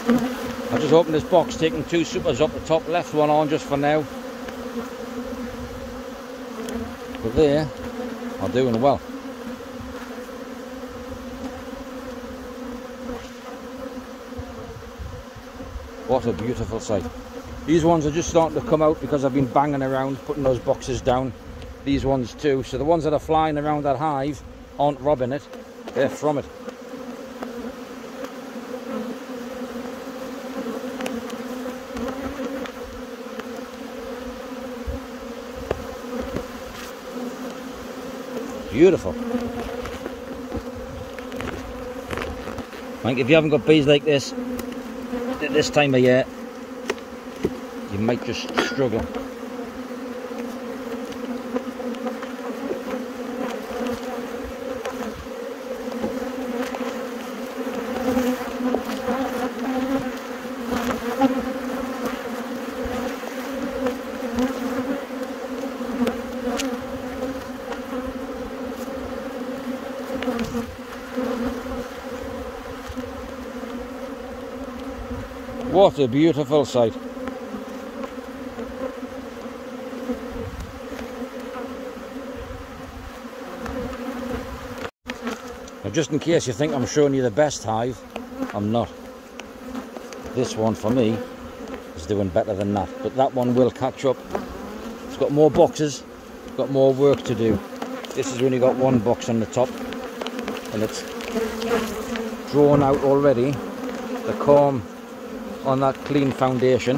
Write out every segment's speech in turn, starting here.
I just opened this box, taking 2 supers up the top, left one on just for now. But they are doing well. What a beautiful sight. These ones are just starting to come out because I've been banging around putting those boxes down. These ones too. So the ones that are flying around that hive aren't robbing it, they're from it. Beautiful. I think if you haven't got bees like this at this time of year, you might just struggle. What a beautiful sight. Now, just in case you think I'm showing you the best hive, I'm not. This one for me is doing better than that, but that one will catch up. It's got more boxes, got more work to do. This has only got 1 box on the top, and it's drawn out already. The comb on that clean foundation.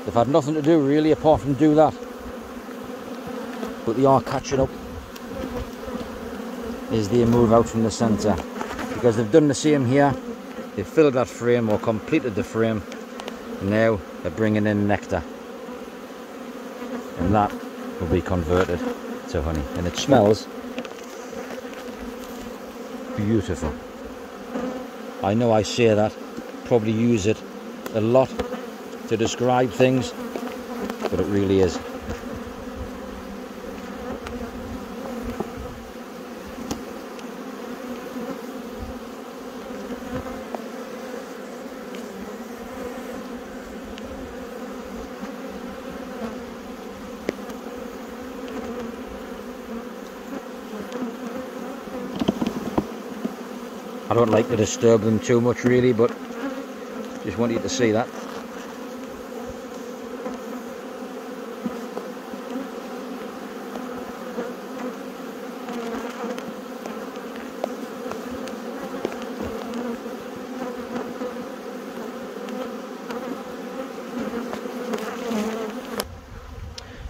They've had nothing to do really apart from do that, but they are catching up as they move out from the centre, because they've done the same here. They've filled that frame or completed the frame, and now they're bringing in nectar, and that will be converted to honey, and it smells beautiful. I know I say that, probably use it a lot to describe things, but it really is. I don't like to disturb them too much really, but just want you to see that.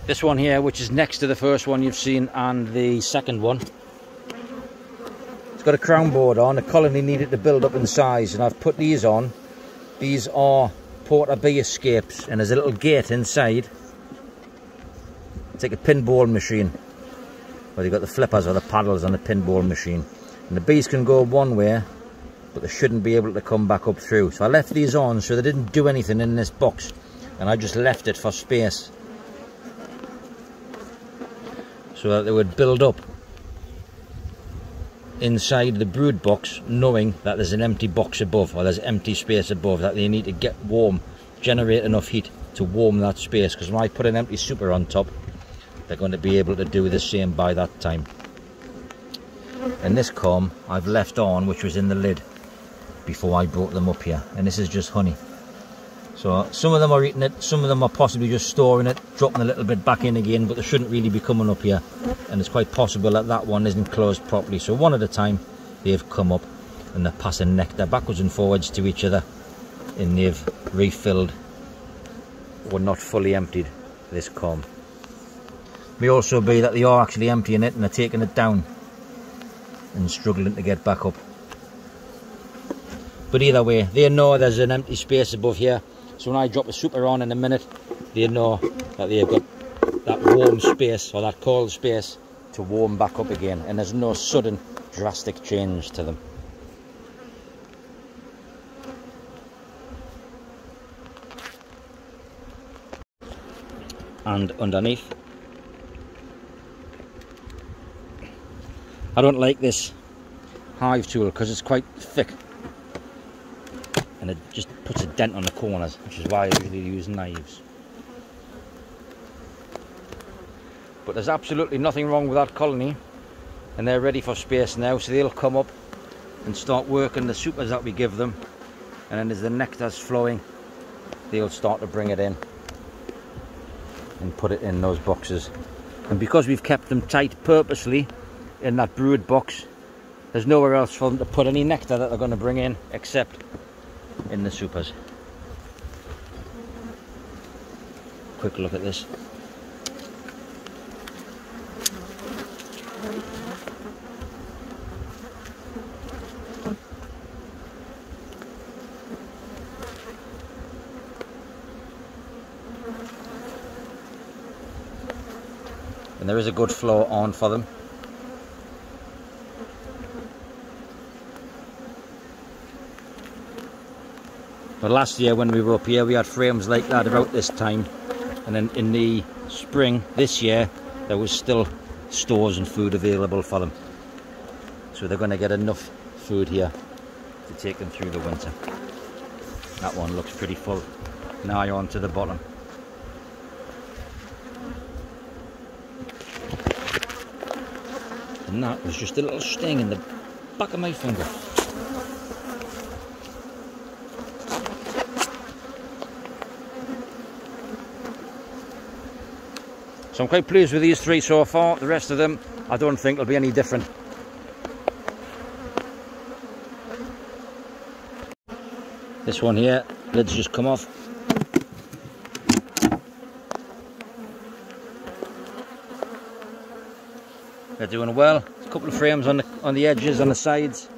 This one here, which is next to the first one you've seen and the second one, it's got a crown board on. The colony needed to build up in size, and I've put these on. These are porter bee escapes, and there's a little gate inside. It's like a pinball machine, where you've got the flippers or the paddles on the pinball machine, and the bees can go one way, but they shouldn't be able to come back up through. So I left these on so they didn't do anything in this box, and I just left it for space so that they would build up inside the brood box, knowing that there's an empty box above, or there's empty space above, that they need to get warm, generate enough heat to warm that space, because when I put an empty super on top, they're going to be able to do the same by that time. And this comb I've left on, which was in the lid before I brought them up here, and this is just honey. So some of them are eating it, some of them are possibly just storing it, dropping a little bit back in again, but they shouldn't really be coming up here, and it's quite possible that that one isn't closed properly. So one at a time they've come up and they're passing nectar backwards and forwards to each other, and they've refilled or not fully emptied this comb. May also be that they are actually emptying it and they're taking it down and struggling to get back up. But either way, they know there's an empty space above here. So when I drop the super on in a minute, they know that they've got that warm space or that cold space to warm back up again, and there's no sudden drastic change to them. And underneath, I don't like this hive tool because it's quite thick. and it just puts a dent on the corners, which is why I usually use knives. But there's absolutely nothing wrong with that colony, and they're ready for space now, so they'll come up and start working the supers that we give them, and then as the nectar's flowing, they'll start to bring it in and put it in those boxes. And because we've kept them tight purposely in that brood box, there's nowhere else for them to put any nectar that they're going to bring in except in the supers. Quick look at this. And there is a good flow on for them. But last year when we were up here, we had frames like that about this time, and then in the spring this year there was still stores and food available for them, so they're going to get enough food here to take them through the winter. That one looks pretty full. Now on to the bottom. And that was just a little sting in the back of my finger. So I'm quite pleased with these three so far. The rest of them, I don't think will be any different. This one here, lid's just come off. They're doing well. A couple of frames on the edges, on the sides.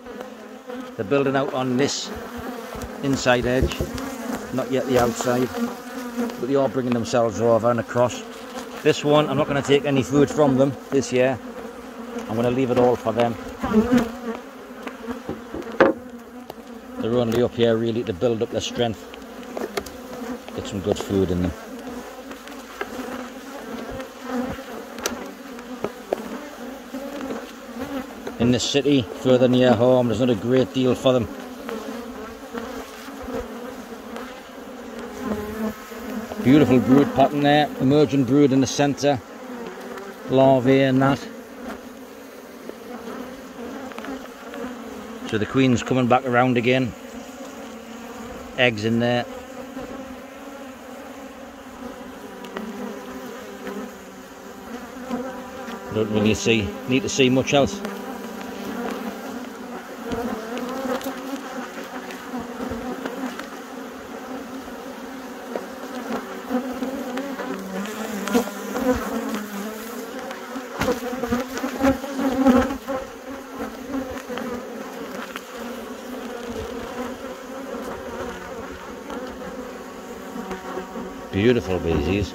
They're building out on this inside edge, not yet the outside, but they are bringing themselves over and across. This one, I'm not going to take any food from them this year. I'm going to leave it all for them. They're only up here really to build up their strength, get some good food in them. In the city, further near home, there's not a great deal for them. Beautiful brood pattern there, emerging brood in the centre, larvae and that. So the queen's coming back around again, eggs in there. Don't really need to see much else. Beautiful beesies.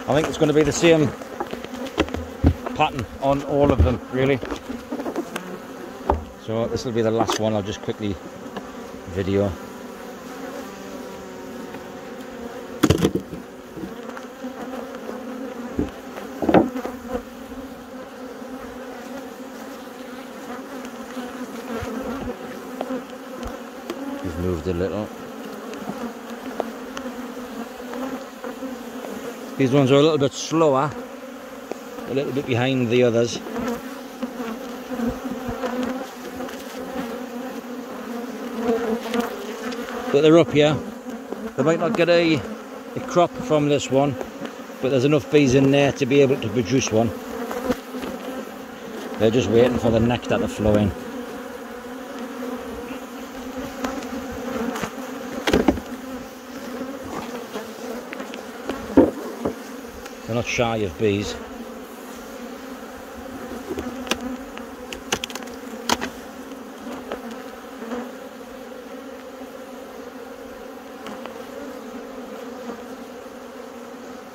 I think it's going to be the same pattern on all of them really. So this will be the last one. I'll just quickly video. We've moved a little. These ones are a little bit slower, a little bit behind the others. But they're up here. They might not get a crop from this one, but there's enough bees in there to be able to produce one. They're just waiting for the nectar to flow in. They're not shy of bees.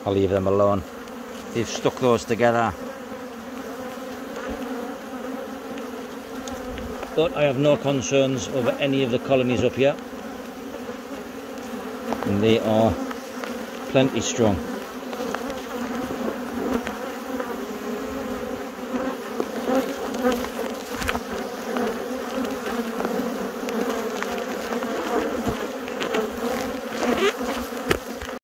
I'll leave them alone. they've stuck those together. But I have no concerns over any of the colonies up here, and they are plenty strong.